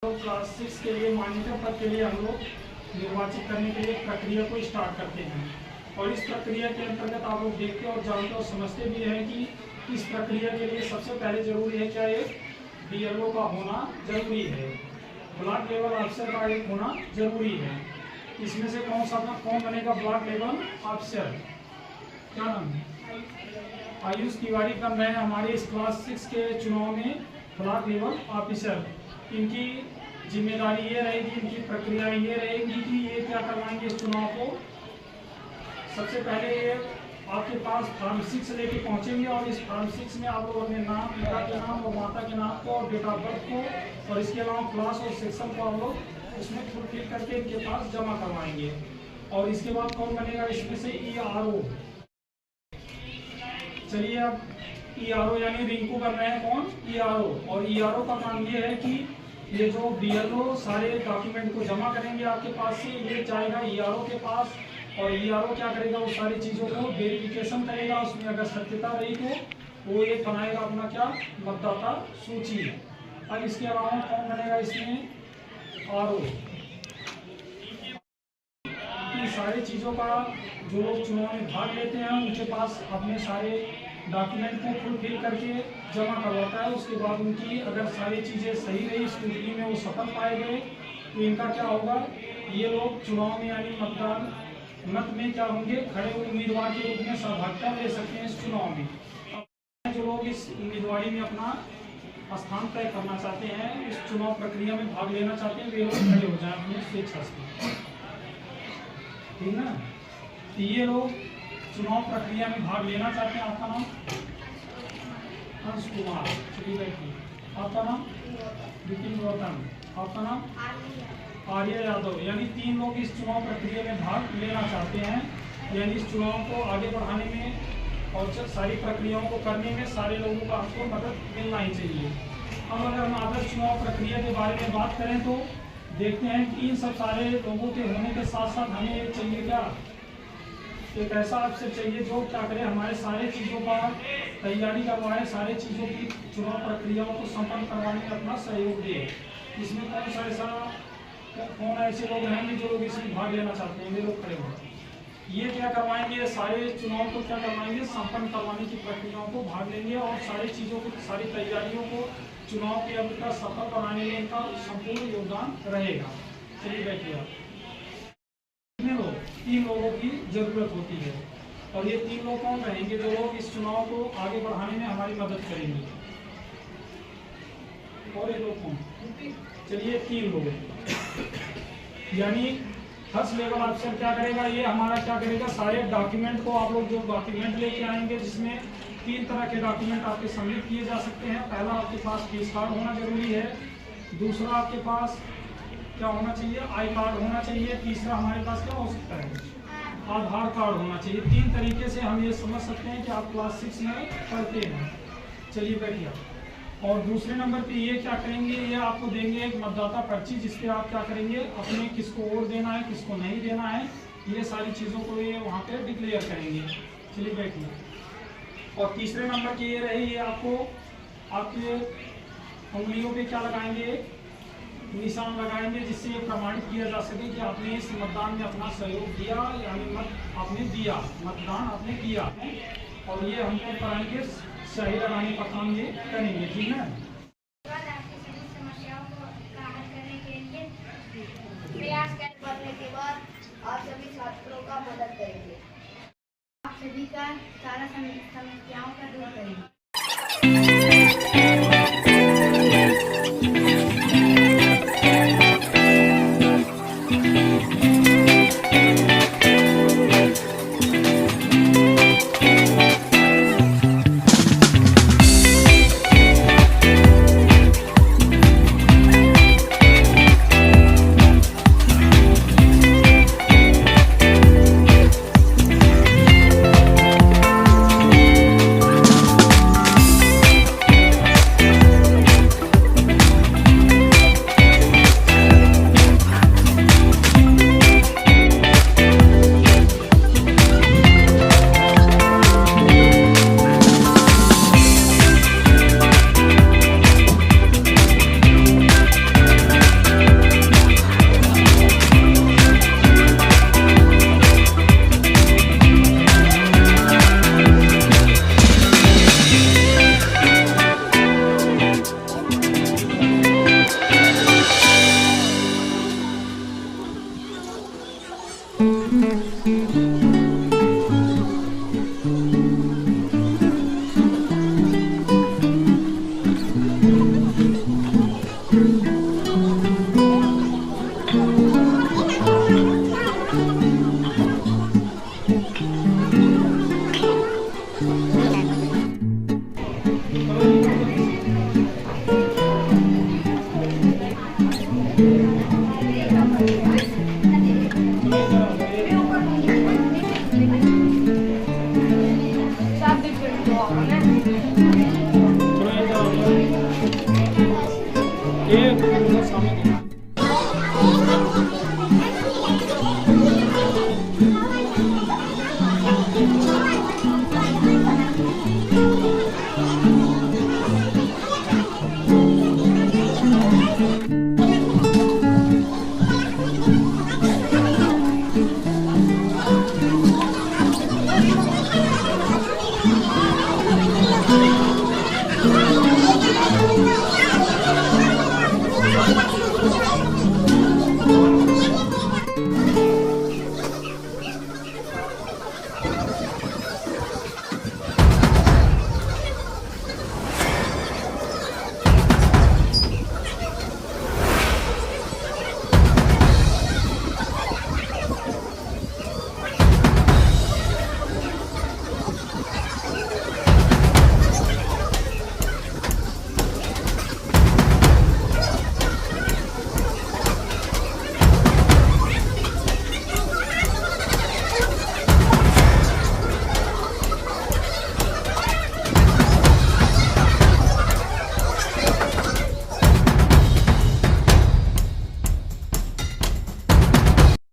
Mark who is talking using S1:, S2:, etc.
S1: Class 6 के लिए monitor पद के लिए हम लोग निर्वाचित करने के लिए प्रक्रिया को स्टार्ट करते हैं। और इस प्रक्रिया के अंतर्गत आप लोग देखते और जानते और समझते भी हैं कि इस प्रक्रिया के लिए सबसे पहले जरूरी है क्या, एक BLO का होना जरूरी है, ब्लॉक लेवल ऑफिसर का एक होना जरूरी है। इसमें से कौन बनेगा ब्लॉक लेवल ऑफिसर? क्या नाम है? आयुष तिवारी बन रहे हैं हमारे इस क्लास 6 के चुनाव में ब्लॉक लेवल ऑफिसर। इनकी जिम्मेदारी ये रहेगी, इनकी प्रक्रिया ये रहेगी कि ये क्या करवाएंगे इस चुनाव को। सबसे पहले ये आपके पास फॉर्म 6 लेके पहुंचेंगे और इस फॉर्म 6 में आप लोग अपने नाम, पिता के नाम और माता के नाम को और डेट ऑफ बर्थ को और इसके अलावा क्लास और सेक्शन को आप लोग उसमें फुलफिल करके इनके पास जमा करवाएंगे। और इसके बाद कौन बनेगा इसमें से? ERO। चलिए अब ERO यानी रिंकू बन रहे हैं कौन? ERO। और ERO का काम ये है कि ये जो BLO सारे डॉक्यूमेंट को जमा करेंगे आपके पास से, ये जाएगा ERO के पास और ERO क्या करेगा, वो सारी चीज़ों को वेरिफिकेशन करेगा। उसमें अगर सत्यता रही तो वो एक बनाएगा अपना क्या, मतदाता सूची। अब इसके अलावा कौन बनेगा इसमें? RO। सारी चीज़ों का जो लोग चुनाव में भाग लेते हैं उनके पास अपने सारे डॉक्यूमेंट को फुलफिल करके जमा करवाता है। उसके बाद उनकी अगर सारी चीज़ें सही रही, स्क्रूटनी में वो सफल पाए गए तो इनका क्या होगा, ये लोग चुनाव में यानी मत में क्या होंगे, खड़े उम्मीदवार के रूप में सहभागिता ले सकते हैं इस चुनाव में। जो लोग इस उम्मीदवारी में अपना स्थान तय करना चाहते हैं, इस चुनाव प्रक्रिया में भाग लेना चाहते हैं, वे लोग खड़े हो जाए अपनी स्वेच्छा से, ठीक ना। तो ये लोग चुनाव प्रक्रिया में भाग लेना चाहते हैं। आपका नाम? हंस कुमार। चलिए बैठिए। आपका नाम? विपिन गौतम। आपका नाम? आर्य यादव। यानी 3 लोग इस चुनाव प्रक्रिया में भाग लेना चाहते हैं। यानी इस चुनाव को आगे बढ़ाने में और सारी प्रक्रियाओं को करने में सारे लोगों का आपको मदद मिलना ही चाहिए। अब अगर हम आदर्श चुनाव प्रक्रिया के बारे में बात करें तो देखते हैं कि इन सब सारे लोगों के होने के साथ साथ हमें एक चाहिए क्या, एक ऐसा अफसर चाहिए जो क्या करे, हमारे सारे चीज़ों का तैयारी करवाए, सारे चीज़ों की चुनाव प्रक्रियाओं को संपन्न करवाने में अपना सहयोग दे। इसमें कौन ऐसे लोग रहेंगे जो लोग इसमें भाग लेना चाहते हैं, वे लोग खड़े होंगे। ये क्या करवाएंगे, सारे चुनाव को क्या करवाएंगे, संपन्न करवाने की प्रक्रियाओं को भाग लेंगे और सारी चीज़ों को, सारी तैयारियों को चुनाव के अब का सफल बनाने में इनका संपूर्ण योगदान रहेगा। चलिए बैठिए आप। 3 लोगों की जरूरत होती है और ये 3 लोग कौन रहेंगे जो लोग इस चुनाव को आगे बढ़ाने में हमारी मदद करेंगे? और ये लोग कौन? चलिए 3 लोग। यानी फर्स्ट लेवल ऑफिसर क्या करेगा, ये हमारा क्या करेगा, सारे डॉक्यूमेंट को, आप लोग जो डॉक्यूमेंट लेके आएंगे जिसमें 3 तरह के डॉक्यूमेंट आपके सबमिट किए जा सकते हैं। पहला आपके पास फीस कार्ड होना जरूरी है, दूसरा आपके पास क्या होना चाहिए, आई कार्ड होना चाहिए, तीसरा हमारे पास क्या हो सकता है, आधार कार्ड होना चाहिए। 3 तरीके से हम ये समझ सकते हैं कि आप क्लास 6 में पढ़ते हैं। चलिए बैठिए। और दूसरे नंबर पे ये क्या करेंगे, ये आपको देंगे एक मतदाता पर्ची जिसपे आप क्या करेंगे, अपने किसको वोट देना है, किसको नहीं देना है, ये सारी चीज़ों को ये वहाँ पे डिक्लेयर करेंगे। चलिए बैठिए। और तीसरे नंबर की ये रही, ये आपको आपके उंगलियों पे क्या लगाएंगे, निशान लगाएंगे, जिससे ये प्रमाणित किया जा सके कि आपने इस मतदान में अपना सहयोग दिया, यानी आपने दिया, मतदान आपने किया। और ये हमको कराएंगे, सही लगाने का काम ये करेंगे, ठीक है।
S2: समस्याओं का हल करने के लिए प्रयास करने के बाद आप सभी छात्रों का मदद करेंगे, आप सभी का सारा समस्याओं का दूर करेंगे।
S1: एक